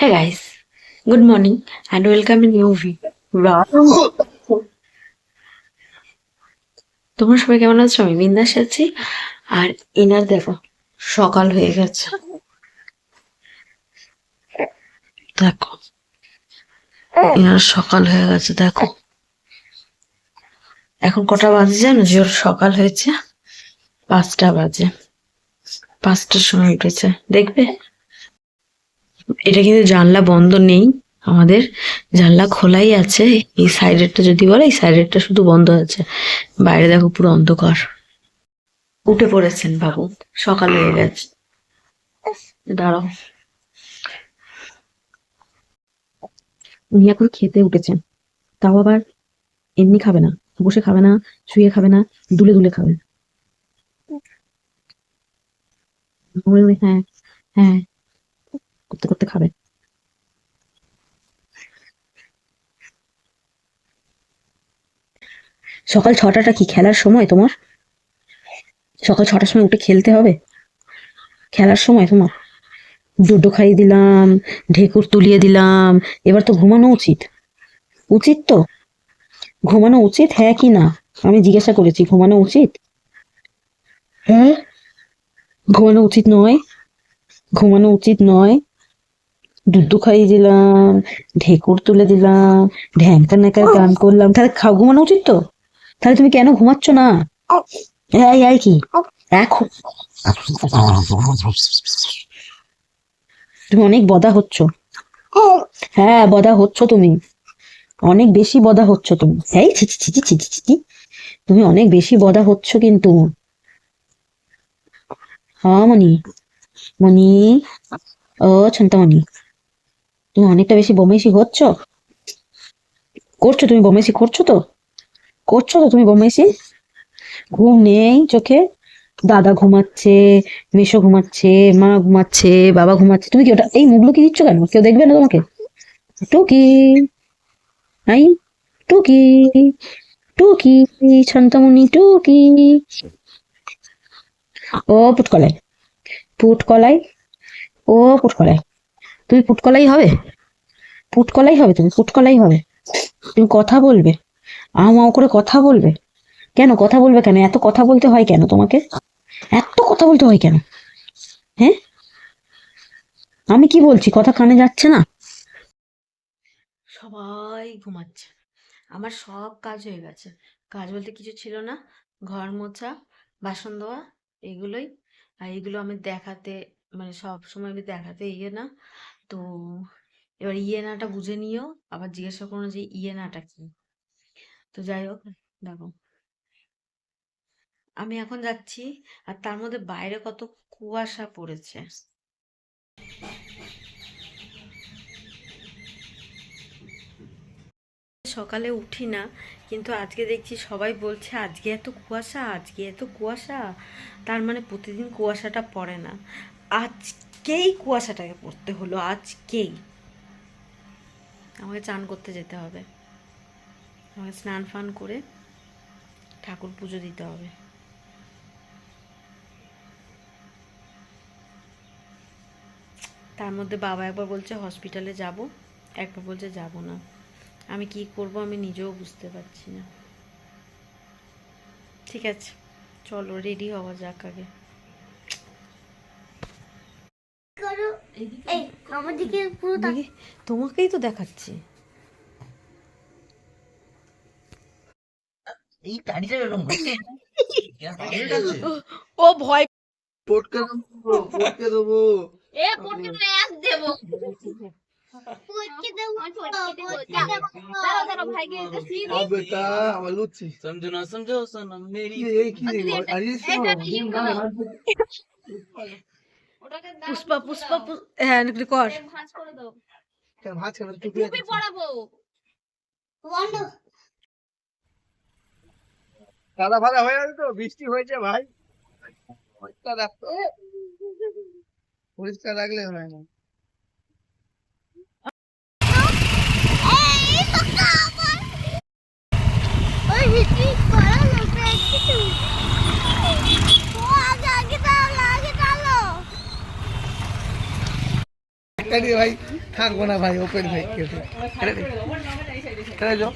Hey guys, good morning and welcome in new vlog. তোমরা সবাই কেমন আছো? আমি বিন্দাস আছি। আর এনার দেখো সকাল হয়ে গেছে। দেখো এনার সকাল হয়ে গেছে। দেখো এখন কটা বাজে জানো? জোর সকাল হয়েছে 5টা বাজে। 5টার সময় উঠেছে। দেখবে এটা কিন্তু জানলা বন্ধ নেই, আমাদের জানলা খোলাই আছে। এই সাইডেরটা যদি বলে, এই সাইডেরটা শুধু বন্ধ আছে। বাইরে দেখো পুরো অন্ধকার। উঠে পড়েছেন বাবু, সকাল হয়ে গেছে। দাঁড়াও, উনি এখন খেতে উঠেছেন, তাও আবার এমনি খাবে না, বসে খাবে না, শুয়ে খাবে না, দুলে দুলে খাবে। হ্যাঁ হ্যাঁ করতে করতে খাবে। সকাল 6টাটা কি খেলার সময় তোমার? সকাল 6টার সময় উঠে খেলতে হবে? খেলার সময় তোমার? ডুডো খাইয়ে দিলাম, ঢেকুর তুলিয়ে দিলাম, এবার তো ঘুমানো উচিত। উচিত তো, ঘুমানো উচিত, হ্যাঁ কি না? আমি জিজ্ঞাসা করেছি, ঘুমানো উচিত? হ্যাঁ, ঘুমানো উচিত নয়? ঘুমানো উচিত নয়? দুধ খাইয়ে দিলাম, ঢেকুর তুলে দিলাম, ঢ্যাংকা ন্যাকা গান করলাম, তাহলে ঘুমানো উচিত তো? তাহলে তুমি কেন ঘুমাচ্ছ না? এই এই কি এখন? তুমি অনেক বদা হচ্ছ। হ্যাঁ বদা হচ্ছ তুমি, অনেক বেশি বদা হচ্ছ তুমি। এই ছিচি ছিচি ছিচি ছিচি, তুমি অনেক বেশি বদা হচ্ছ কিন্তু। হ্যাঁ মনি, মনি, ও ছন্তামণি, তুমি অনেকটা বেশি বমেশি হচ্ছ। করছো তুমি বমেশি, করছো তো? করছো তো তুমি বমেশি? ঘুম নেই চোখে? দাদা ঘুমাচ্ছে, মেশো ঘুমাচ্ছে, মা ঘুমাচ্ছে, বাবা ঘুমাচ্ছে, তুমি কি ওটা এই মুখগুলো কি দিচ্ছ কেন? কেউ দেখবে না তোমাকে? টুকি, আই, টুকি, টুকি, শান্তমণি টুকি। ও পুটকলাই, পুটকলাই, ও পুটকলাই, তুমি পুটকলাই হবে? পুটকলাই হবে তুমি, পুটকলাই হবে। তুমি কথা বলবে, আও করে কথা বলবে। কেন কথা বলবে কেন? এত কথা বলতে হয় কেন তোমাকে? এত কথা বলতে হয় কেন? হ্যাঁ, আমি কি বলছি কথা কানে যাচ্ছে না? সবাই ঘুমাচ্ছে, আমার সব কাজ হয়ে গেছে। কাজ বলতে কিছু ছিল না, ঘর মোছা, বাসন ধোয়া, এগুলোই। আর এগুলো আমি দেখাতে, মানে সব সময় আমি দেখাতে না। তো এবার নাটা বুঝে নিও, আবার জিজ্ঞাসা করো যে নাটা কি। তো যাই হোক, দেখো আমি এখন যাচ্ছি, আর তার মধ্যে বাইরে কত কুয়াশা পড়েছে। সকালে উঠি না, কিন্তু আজকে দেখছি সবাই বলছে আজকে এত কুয়াশা, আজকে এত কুয়াশা। তার মানে প্রতিদিন কুয়াশাটা পড়ে না, আজকেই কুয়াশাটাকে পড়তে হলো। আজকেই আমাকে চান করতে যেতে হবে, আমাকে স্নান ফান করে ঠাকুর পুজো দিতে হবে। তার মধ্যে বাবা একবার বলছে হসপিটালে যাব, একবার বলছে যাব না। আমি কি করব আমি নিজেও বুঝতে পারছি না। ঠিক আছে, চলো রেডি হওয়া যাক আগে। দেখি, তোমাকেই তো দেখাচ্ছি। এই গাড়িটা এরকম হচ্ছে ও ভয় পটকে দেবো, পটকে দেবো। बेटा আমার লুচ্ছি समझो ना समझो सनम मेरी এই কি রে আরে পুষ্পা পুষ্পা হ্যাঁ কর। ভাত খেতে টুপি পরাবো। দাদা ভাদা হয়ে গেছে তো, বৃষ্টি হয়েছে ভাই, পরিষ্কার রাখতো, পরিষ্কার রাখলে হয় না। একটা দিয়ে ভাই থাকবো না ভাই, ওপেন ভাই কেটে কেটে যাও।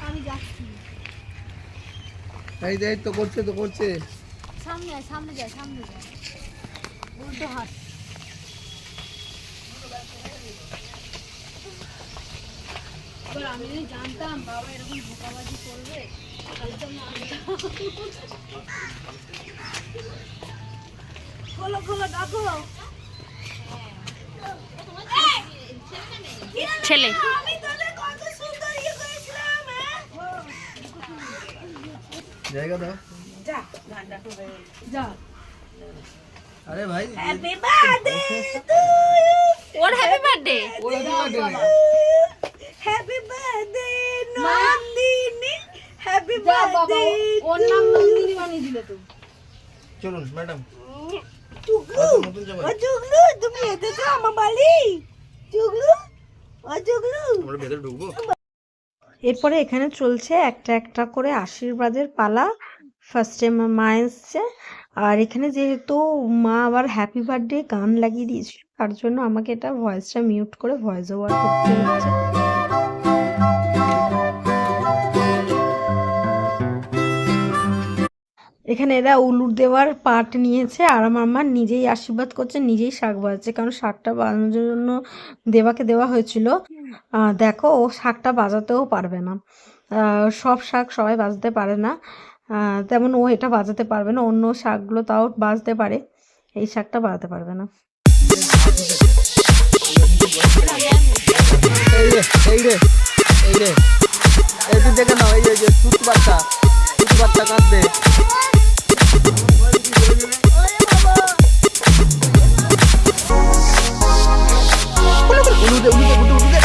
আমি যাচ্ছি এই যে এই তো করছে তো করছে। সামনে আয়, সামনে যায়, সামনে যায়, উল্টো হাত। এবার আমি যদি জানতাম বাবা এরকম ধোকাবাজি করবে তাহলে তো আমি আনতাম। খোলো খোলো ডাকো। ছেলে আমি তোদের কত সুন্দর ইয়ে করেছিলাম। জায়গা দাও। যা আরে ভাই হ্যাপি বার্থডে টু ইউ, ওর হ্যাপি বার্থডে। ওরা কি birthday happy birthday Nandini, happy বাবা বার্থডে। ওর নাম নন্দিনী বানিয়ে দিলে তো। চলুন ম্যাডাম। টুকলু, নতুন জামাই। ও টুকলু তুমি এসেছো আমার বাড়ি? টুকলু, ও টুকলু। আমরা ভেতরে ঢুকবো। এরপরে এখানে চলছে একটা একটা করে আশীর্বাদের পালা। ফার্স্টে মা এসছে, আর এখানে যেহেতু মা আবার হ্যাপি বার্থডে গান লাগিয়ে দিয়েছিল তার জন্য আমাকে এটা ভয়েসটা মিউট করে ভয়েস ওভার করতে হচ্ছে। এখানে এরা উলুর দেওয়ার পার্ট নিয়েছে, আর আমার মা নিজেই আশীর্বাদ করছে, নিজেই শাক বাজাচ্ছে, কারণ শাকটা বাজানোর জন্য দেবাকে দেওয়া হয়েছিল। দেখো ও শাকটা বাজাতেও পারবে না, সব শাক সবাই বাজাতে পারে না, তেমন ও এটা বাজাতে পারবে না। অন্য শাকগুলো তাও বাজতে পারে, এই শাকটা বাজাতে পারবে না। এই রে এই রে এই রে এই তুই দেখে নাও, এই যে তুত বাচ্চা কাঁদবে। উলুদে উলুদে উলুদে উলুদে।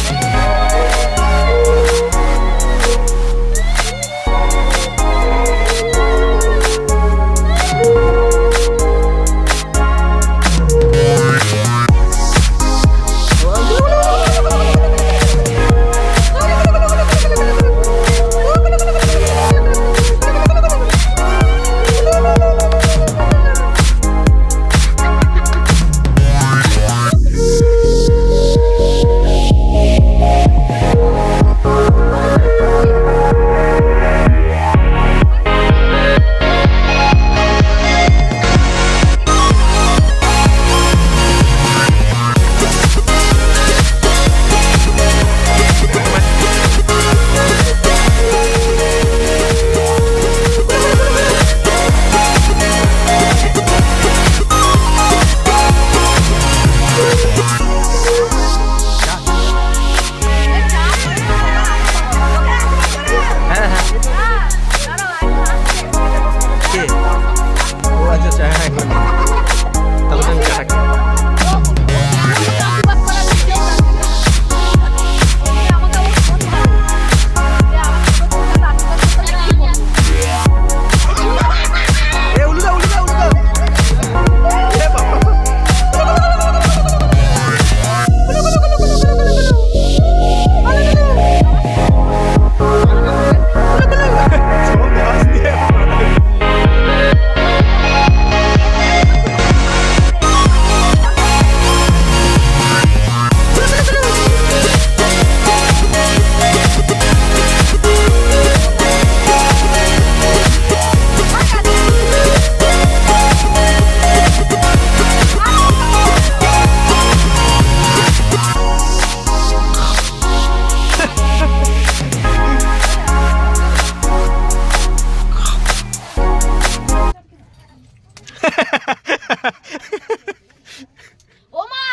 ও মা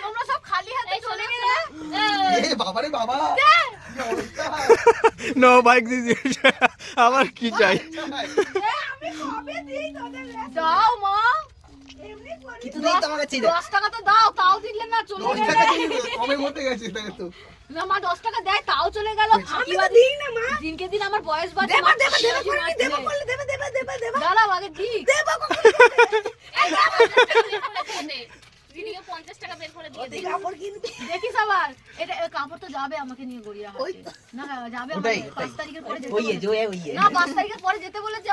তোমরা সব খালি হাতে চলে গেলে। এ বাবা রে বাবা, নো বাইক দিস। আমার কি চাই? আমি কবে দিই তোদের দাও মা, এমনি করি। কিছু নেই তোমার কাছে। 10 টাকা তো দাও, তাও দিলে না, চলে 10 গেলে। টাকা কমের মধ্যে গেছে তাই তো। না মা 10 টাকা দেয় তাও চলে গেল। আমি তো দিই না মা। দিনকে দিন আমার বয়স বাড়ছে। দেবা দেবা দেবা করবি, দেবা করলে দেবা দেবা দেবা দেবা দাঁড়াও আগে দি। দেবা করবি। দিদিকে 50 টাকা বের করে দিয়ে ওই কাপড় কিনবি। দেখিস আবার এটা কাপড় তো যাবে আমাকে নিয়ে গড়িয়া হাটে। না যাবে আমাকে 5 তারিখের পরে যেতে বলেছে। না 5 তারিখের পরে যেতে বলেছে।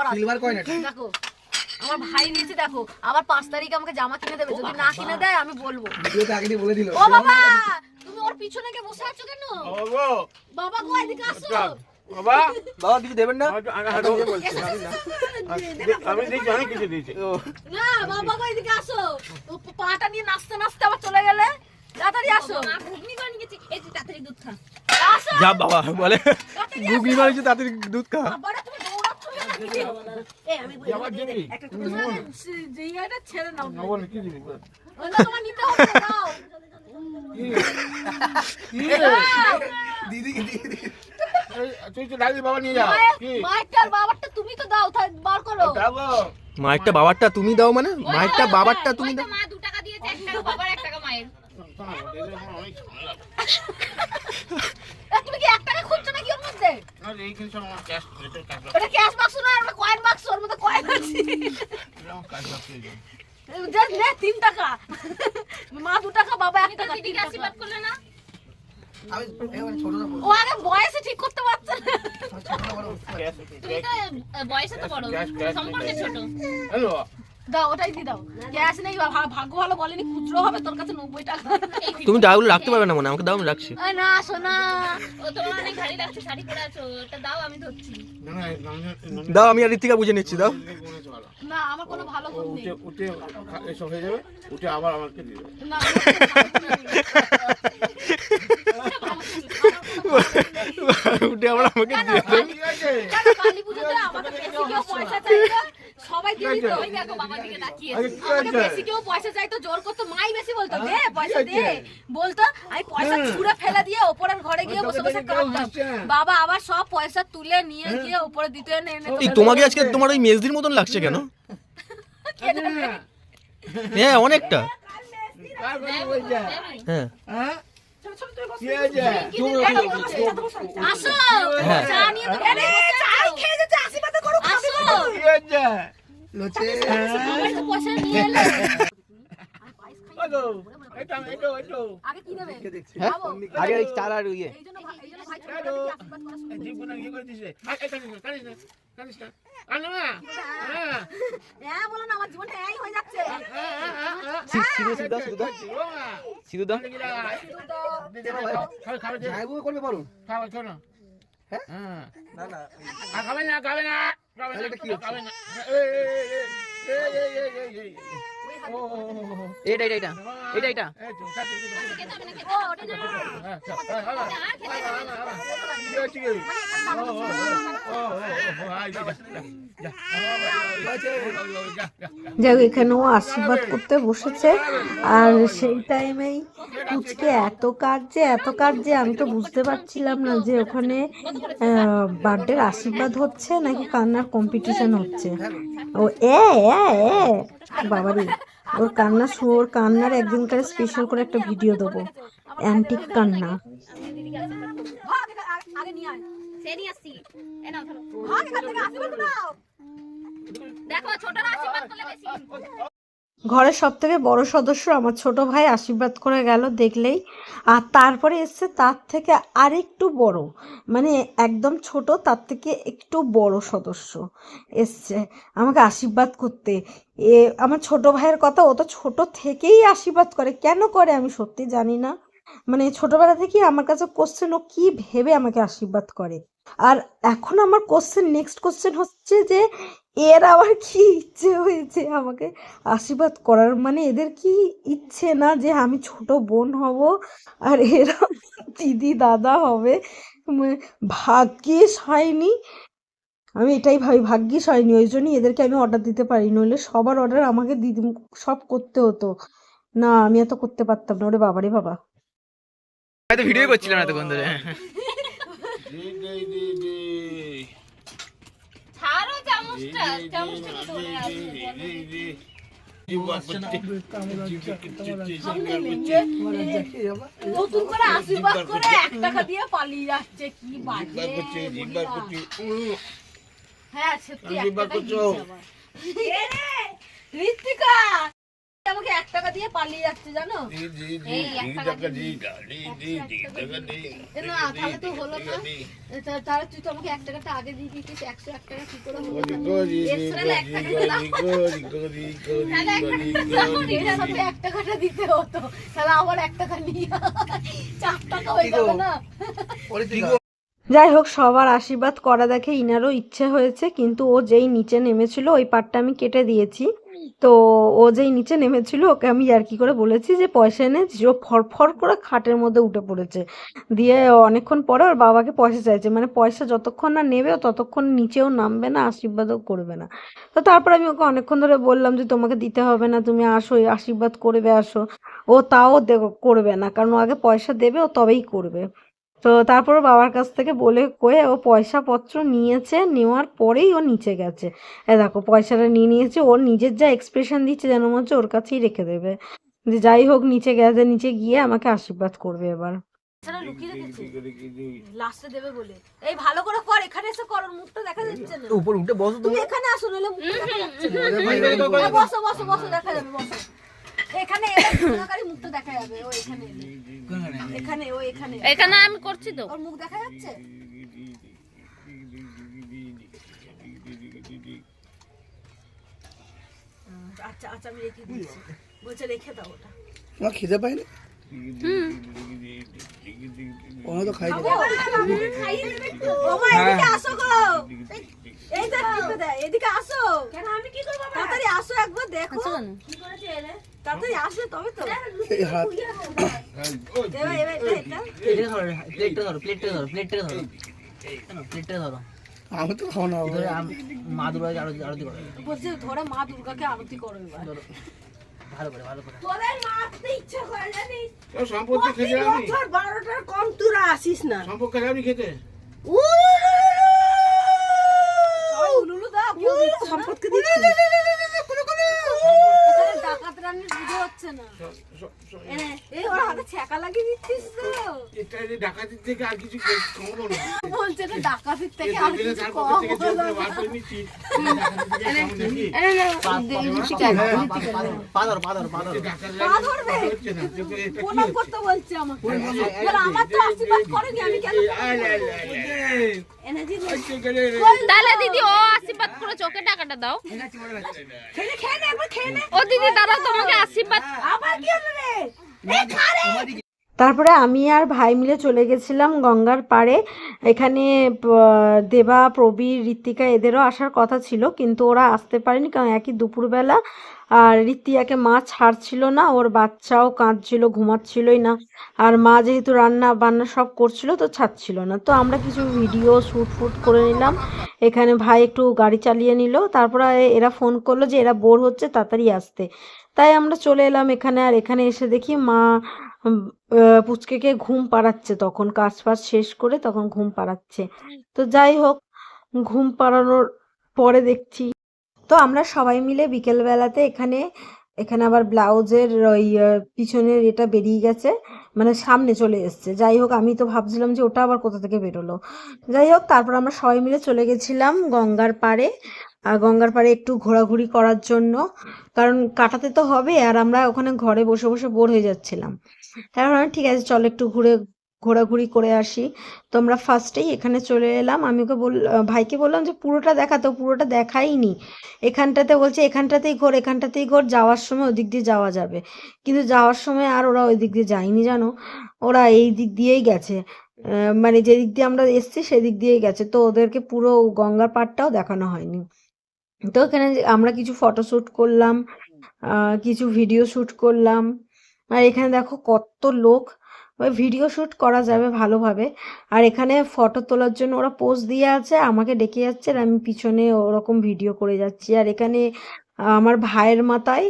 বরাত। সিলভার কয়েন এটা। দেখো আমার ভাই নিয়েছে, দেখো আবার 5 তারিখে আমাকে জামা কিনে দেবে, যদি না কিনে দেয় আমি বলবো। ভিডিওতে আগে দিয়ে বলে দিল। ও বাবা তুমি ওর পিছনে কে বসে আছো কেন? বাবা গো এদিকে আসো। বাবা বাবা কিছু দেবেন না? আমি দেখি অনেক কিছু দিয়েছি। না বাবা গো এদিকে আসো। ও পাটা নিয়ে নাচতে নাচতে আবার চলে গেলে। তাড়াতাড়ি আসো। মা ঘুগনি বানিয়ে গেছি, এই যে তাড়াতাড়ি দুধ খা। আসো। যা বাবা বলে গুগলি মারিছে তাড়াতাড়ি দুধ খা। আবার তুমি দৌড়াচ্ছ কেন? এই আমি বলি যাবার দিবি? একটা তোমার জিয়াটা ছেড়ে নাও। বল কি দিবি? ওটা তোমার নিতে হবে না, দাও। দিদি দিদি এই, তুই তো ডাকবি বাবা নিয়ে যা। কি? মাইকটার বাবারটা তুমি তো দাও, তাই বার করো। যাবো। মায়েরটা বাবারটা তুমি দাও মানে মায়েরটা বাবারটা তুমি দাও। মা 2 টাকা দিয়েছে, 1 টাকা বাবার, 1 টাকা মায়ের। তুমি কি 1 টাকা খুঁজছো নাকি ওর মধ্যে? আর এইখানে সব আমার ক্যাশ এটা কাজ ওটা ক্যাশ বাক্স না, ওটা কয়েন বাক্স, ওর মধ্যে কয়েন আছে। কাজ করতে জাস্ট নে 3 টাকা। মা 2 টাকা, বাবা 1 টাকা। দিদি আশীর্বাদ করলে না? আমি এখানে ছোট না ও আগে বয়সে ঠিক করতে পারছে না। ক্যাশ তুমি তো বয়সে তো বড়, সম্পর্কে ছোট। হ্যালো দাও ওটাই দি দাও। ক্যাশ নেই, ভাগ্য ভালো বলেনি খুচরো হবে তোর কাছে 90 টাকা। তুমি টাকাগুলো রাখতে পারবে না মনে আমাকে দাও আমি রাখছি। না সোনা, ও তোমার অনেক ভারী লাগছে, শাড়ি পরে আছো, ওটা দাও আমি ধরছি। না না দাও আমি আর ঋতিকা বুঝে নিচ্ছি দাও। না আমার কোনো ভালো গুণ নেই। উঠে এসব হয়ে যাবে, উঠে আবার আমাকে দিয়ে দেবে। না উঠে আবার আমাকে দিয়ে দাও। ঠিক আছে কালী পুজোতে আমাকে বেশি কেউ পয়সা চাইতো, সবাই দিয়ে দিত। ওই দেখো বাবার দিকে তাকিয়ে আরে কি আমাকে হয়েছে? বেশি কেউ পয়সা চাইতো, জোর করতো, মাই বেশি বলতো দে পয়সা দে, বলতো আমি পয়সা ছুঁড়ে ফেলে দিয়ে ওপরের ঘরে গিয়ে বসে বসে কাঁদতাম। বাবা আবার সব পয়সা তুলে নিয়ে গিয়ে উপরে দিতে এনে এনে এই তোমাকে আজকে তোমার ওই মেজদির মতন লাগছে কেন? হ্যাঁ অনেকটা। কার কথা বলছে? হ্যাঁ হ্যাঁ কি হয়েছে? আসো হ্যাঁ। চা নিয়ে তো আরে চাই খেয়ে যেতে আশীর্বাদ করো, আসো কি হয়েছে? লোচে আমার তো পয়সা নিয়ে এলে। ওগো, এটা আগে কি দেবে? খাবো। আগে এই চার আর ইয়ে এই জন্য ভাই ছোটটাকে আশীর্বাদ করা শুরু জীব না কি করে দিছে? এটা কানিস না। আনো না। হ্যাঁ। হ্যাঁ বলো না, আমার জীবনটা এই হয়ে যাচ্ছে। সিধু দাও সিধু দাও সিধু দাও। খাবে যাইবো করবে বলো। খাবে শোনো। হ্যাঁ? হ্যাঁ। না না আর খাবে না খাবে না এটা কি হচ্ছে? খাবে না এই ও এটা এটা এটা এটা এটা এই তো কাটি ও ওটা না। যাই হোক, এখানেও আশীর্বাদ করতে বসেছে আর সেই টাইমেই পুচকে এত কাঁদছে আমি তো বুঝতে পারছিলাম না যে ওখানে বার্থডের আশীর্বাদ হচ্ছে নাকি কান্নার কম্পিটিশন হচ্ছে। ও এ বাবারে, ওর কান্নার একদিনকার স্পেশাল করে একটা ভিডিও দেবো, অ্যান্টিক কান্না। ভাগ আগে নিয়ে আয়। সে নিয়ে আসছি, এ নাও ধরো। ভাগ এখান থেকে আশীর্বাদ দাও। দেখো ছোটরা আশীর্বাদ করলে বেশি। ঘরের সব থেকে বড় সদস্য আমার ছোট ভাই আশীর্বাদ করে গেল দেখলেই, আর তারপরে এসছে তার থেকে আরেকটু বড়, মানে একদম ছোট তার থেকে একটু বড় সদস্য এসছে আমাকে আশীর্বাদ করতে। আমার ছোট ভাইয়ের কথা, ও তো ছোট থেকেই আশীর্বাদ করে, কেন করে আমি সত্যি জানি না, মানে ছোটবেলা থেকেই আমার কাছে কোশ্চেন, ও কি ভেবে আমাকে আশীর্বাদ করে। আর এখন আমার নেক্সট কোশ্চেন হচ্ছে যে এর আবার কি ইচ্ছে হয়েছে আমাকে আশীর্বাদ করার, মানে এদের কি ইচ্ছে না যে আমি ছোট বোন হব আর এরা দিদি দাদা হবে। মানে ভাগ্যিস হয়নি, আমি এটাই ভাবি ভাগ্যিস হয়নি, ওই জন্যই এদেরকে আমি অর্ডার দিতে পারি, নইলে সবার অর্ডার আমাকে দিদি সব করতে হতো না, আমি এত করতে পারতাম না। ওরে বাবারে বাবা, আমি তো ভিডিও করছিলাম এতক্ষণ ধরে। ছাড়ো চামচটা, চামচটাকে ধরে নতুন করে আশীর্বাদ করে 1 টাকা দিয়ে পালিয়ে যাচ্ছে, কি বাজে। হ্যাঁ সত্যি 1 টাকা দিয়েছে আবার। ঋতিকা আমাকে 1 টাকা দিয়ে পালিয়ে যাচ্ছে জানো। এই 1 টাকা না তাহলে তো হলো না। তাহলে তুই তো আমাকে 1 টাকাটা আগে দিয়ে দিতিস, 101 টাকা কি করে হলো? এক্সট্রা 1 টাকা দিলাম। তাহলে 1 টাকাটা দিতে হতো, তাহলে আবার 1 টাকা নিয়ে 4 টাকা হয়ে যাবে না। যাই হোক, সবার আশীর্বাদ করা দেখে ইনারও ইচ্ছে হয়েছে, কিন্তু ও যেই নিচে নেমেছিল ওই পাটটা আমি কেটে দিয়েছি। তো ও যেই নিচে নেমেছিল ওকে আমি ইয়ার্কি করে বলেছি যে পয়সা এনে, ও ফরফর করে খাটের মধ্যে উঠে পড়েছে। দিয়ে অনেকক্ষণ পরে ওর বাবাকে পয়সা চাইছে, মানে পয়সা যতক্ষণ না নেবে ও ততক্ষণ নিচেও নামবে না, আশীর্বাদও করবে না। তো তারপর আমি ওকে অনেকক্ষণ ধরে বললাম যে তোমাকে দিতে হবে না, তুমি আসো, আশীর্বাদ করবে আসো। ও তাও করবে না, কারণ ও আগে পয়সা দেবে, ও তবেই করবে। তো তারপর বাবার কাছ থেকে বলে কয়ে ও পয়সাপত্র নিয়েছে, নেওয়ার পরেই ও নিচে গেছে। দেখো পয়সাটা নিয়ে নিয়েছে, ওর নিজের যা এক্সপ্রেশন দিচ্ছে যেন মনে হচ্ছে ওর কাছেই রেখে দেবে। যে যাই হোক নিচে গেছে, নিচে গিয়ে আমাকে আশীর্বাদ করবে এবার। তারা লুকিয়ে রেখেছে লাস্টে দেবে বলে। এই ভালো করে কর, এখানে এসে কর, ওর মুখটা দেখা যাচ্ছে না। উপর উঠে বসো তুমি এখানে আসো, নাহলে মুখটা দেখা যাচ্ছে না। বসো বসো বসো, দেখা যাবে, বসো এখানে। এখানে মুখটা দেখা যাবে, ও এখানে এখানে ও এখানে এখানে আমি করছি তো। ওর মুখ দেখা যাচ্ছে। আচ্ছা আচ্ছা আমি রেখে দিচ্ছি, বলছে রেখে দাও ওটা। তোমার খিদে পাই না? ওরা তো খাই এদিকে আসো গো, এই দেখ টিপে দেয়, এদিকে আসো। কেন আমি কি করব? তাড়াতাড়ি আসো একবার দেখো কি করেছে এলে। তাড়াতাড়ি আসো তবে তো। এই হাত এবার এবার এটা প্লেটটা ধরো আমি তো খাওয়া না ধরে মা দুর্গাকে আরতি করে বলছে ধরে মা দুর্গাকে আরতি করো এবার। ভালো করে তোদের মারতে ইচ্ছা করে জানিস? সম্পত্তি খেতে আমি 12টার কম তোরা আসিস না। সম্পর্কে আমি খেতে উলুলু দাও, সম্পদকে দিচ্ছি। ডাকাত রানীর ভিডিও হচ্ছে না। এই ওর হাতে ছ্যাঁকা লাগিয়ে দিচ্ছিস তো। এটা ডাকাতির থেকে আর কিছু কম না। বলছে এটা ডাকাতির থেকে আর কিছু কম হলো না। পা ধরো পা ধরবে? প্রণাম করতে বলছে আমাকে। বলে আমার তো আশীর্বাদ করেনি, আমি কেন এনার্জি তাহলে দিদি ও আশীর্বাদ করে চোখে টাকাটা দাও। খেয়ে খেয়ে নে, একবার খেয়ে নে। ও দিদি দাঁড়াও, তোমাকে আশীর্বাদ। আবার কি হলো রে? এই খা রে। তারপরে আমি আর ভাই মিলে চলে গেছিলাম গঙ্গার পাড়ে। এখানে দেবা, প্রবীর, ঋত্বিকা এদেরও আসার কথা ছিল, কিন্তু ওরা আসতে পারেনি, কারণ একই দুপুরবেলা। আর ঋত্বিকাকে মা ছাড়ছিল না, ওর বাচ্চাও কাঁদছিল, ঘুমাচ্ছিলই না। আর মা যেহেতু রান্না বান্না সব করছিল তো ছাড়ছিল না। তো আমরা কিছু ভিডিও শ্যুট করে নিলাম। এখানে ভাই একটু গাড়ি চালিয়ে নিল। তারপরে এরা ফোন করলো যে এরা বোর হচ্ছে, তাড়াতাড়ি আসতে। তাই আমরা চলে এলাম এখানে। আর এখানে এসে দেখি মা পুচকেকে ঘুম পাড়াচ্ছে, তখন কাজ ফাজ শেষ করে তখন ঘুম পাড়াচ্ছে। তো যাই হোক, ঘুম পাড়ানোর পরে দেখছি তো আমরা সবাই মিলে বিকেলবেলাতে এখানে আবার ব্লাউজের ওই পিছনের এটা বেরিয়ে গেছে, মানে সামনে চলে এসছে। যাই হোক, আমি তো ভাবছিলাম যে ওটা আবার কোথা থেকে বেরোলো। যাই হোক, তারপর আমরা সবাই মিলে চলে গেছিলাম গঙ্গার পাড়ে। আর গঙ্গার পাড়ে একটু ঘোরাঘুরি করার জন্য, কারণ কাটাতে তো হবে, আর আমরা ওখানে ঘরে বসে বসে বোর হয়ে যাচ্ছিলাম। তারপর ঠিক আছে চল একটু ঘোরাঘুরি করে আসি। তো আমরা ফার্স্টেই এখানে চলে এলাম। আমি ওকে ভাইকে বললাম যে পুরোটা দেখাতো, পুরোটা দেখাইনি। এখানটাতে বলছে এখানটাতেই ঘোর, যাওয়ার সময় ওদিক দিয়ে যাওয়া যাবে। কিন্তু যাওয়ার সময় আর ওরা ওই দিক দিয়ে যায়নি জানো, ওরা এই দিক দিয়েই গেছে, মানে যেদিক দিয়ে আমরা এসছি সেদিক দিয়েই গেছে। তো ওদেরকে পুরো গঙ্গার পাড়টাও দেখানো হয়নি। তো এখানে আমরা কিছু ফটোশ্যুট করলাম, কিছু ভিডিও শ্যুট করলাম। আর এখানে দেখো কত লোক, ভিডিও শ্যুট করা যাবে ভালোভাবে। আর এখানে ফটো তোলার জন্য ওরা পোজ দিয়ে আছে, আমাকে ডেকে যাচ্ছে, আর আমি পিছনে ওরকম ভিডিও করে যাচ্ছি। আর এখানে আমার ভাইয়ের মাথায়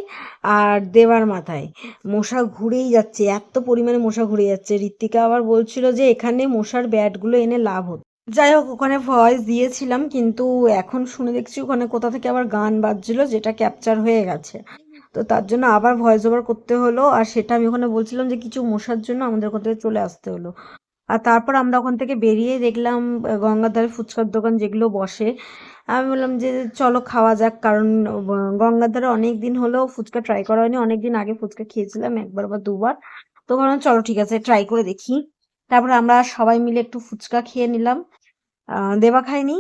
আর দেবার মাথায় মশা ঘুরেই যাচ্ছে, এত পরিমাণে মশা ঘুরে যাচ্ছে। ঋত্বিকা আবার বলছিল যে এখানে মশার ব্যাটগুলো এনে লাভ হতো। যাই হোক, ওখানে ভয়েস দিয়েছিলাম, কিন্তু এখন শুনে দেখছি ওখানে কোথা থেকে আবার গান বাজছিল, যেটা ক্যাপচার হয়ে গেছে। তো তার জন্য আবার ভয়েস ওভার করতে হলো। আর সেটা আমি ওখানে বলছিলাম যে কিছু মশার জন্য আমাদের ওখান থেকে চলে আসতে হলো। আর তারপর আমরা ওখান থেকে বেরিয়ে দেখলাম গঙ্গার ধারে ফুচকার দোকান যেগুলো বসে। আমি বললাম যে চলো খাওয়া যাক, কারণ গঙ্গার ধারে অনেক দিন হলেও ফুচকা ট্রাই করা হয়নি। অনেক দিন আগে ফুচকা খেয়েছিলাম একবার বা দুবার, তো ভাবলাম চলো ঠিক আছে ট্রাই করে দেখি। তারপরে আমরা সবাই মিলে একটু ফুচকা খেয়ে নিলাম। দেবা খাইনি,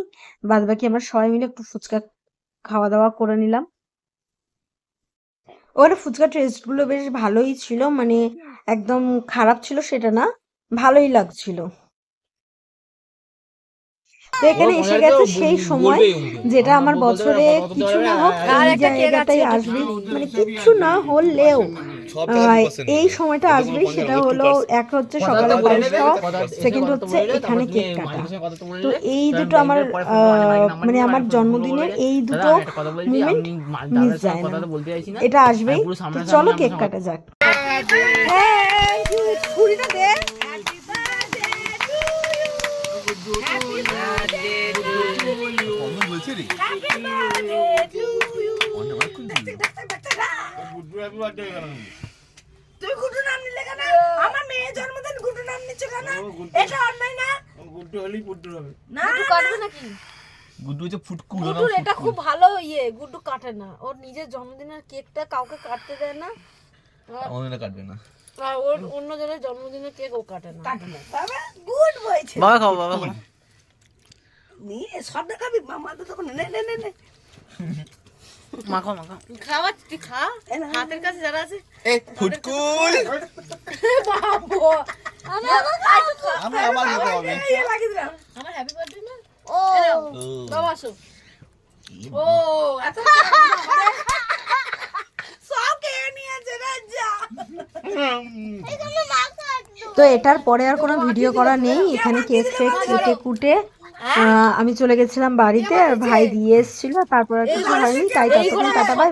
বাদ বাকি আমরা সবাই মিলে একটু ফুচকা খাওয়া দাওয়া করে নিলাম। ওখানে ফুচকা টেস্ট গুলো বেশ ভালোই ছিল, মানে একদম খারাপ ছিল সেটা না, ভালোই লাগছিল। তো এখানে এসে গেছে সেই সময় যেটা আমার বছরে কিছু না হোক এই জায়গাটাই আসবে, মানে কিছু না হলেও এই সময়টা আসবে। সেটা হলো এক হচ্ছে সকালে পায়েস খাওয়া, সেকেন্ড হচ্ছে এখানে কেক কাটা। তো এই দুটো আমার মানে আমার জন্মদিনের এই দুটো মুমেন্ট মিস যায় না, এটা আসবেই। তো চলো কেক কাটা যাক। ছুরিটা দে। তুই গুড্ডু নাম নিলে কেন? আমার মেয়ের জন্মদিন গুড্ডু নাম নিচ্ছ কেন? এটা অন্যায় না? গুড্ডু হলেই গুড্ডু হবে। না গুড্ডু কাটবে নাকি? গুড্ডু হচ্ছে ফুটকু, গুড্ডুর এটা খুব ভালো গুড্ডু কাটে না, ওর নিজের জন্মদিনের কেকটা কাউকে কাটতে দেয় না, অন্যরা কাটবে না। আর ওর অন্য জনের জন্মদিনের কেক ও কাটে না। বাবা গুড বলছে। বাবা খাও, বাবা খাও। নিয়ে সব দেখাবি মামা তো তখন নে নে নে নে। মাখো মাখো। খাওয়া তুই খা, হাতের কাছে যারা আছে এই ফুটকুল বাবু আমি আবার আমি আবার খেতে হবে। এই লাগিয়ে দিলাম। আমার হ্যাপি বার্থডে না। ও বাবা আসো। ও এত সব খেয়ে নিয়েছে রে যা। তো এটার পরে আর কোনো ভিডিও করা নেই। এখানে কেক ফেক কেটে কুটে আমি চলে গেছিলাম বাড়িতে, আর ভাই দিয়ে এসেছিল, তারপর আর কিছু হয়নি। তাই ততক্ষণ টাটা বাই।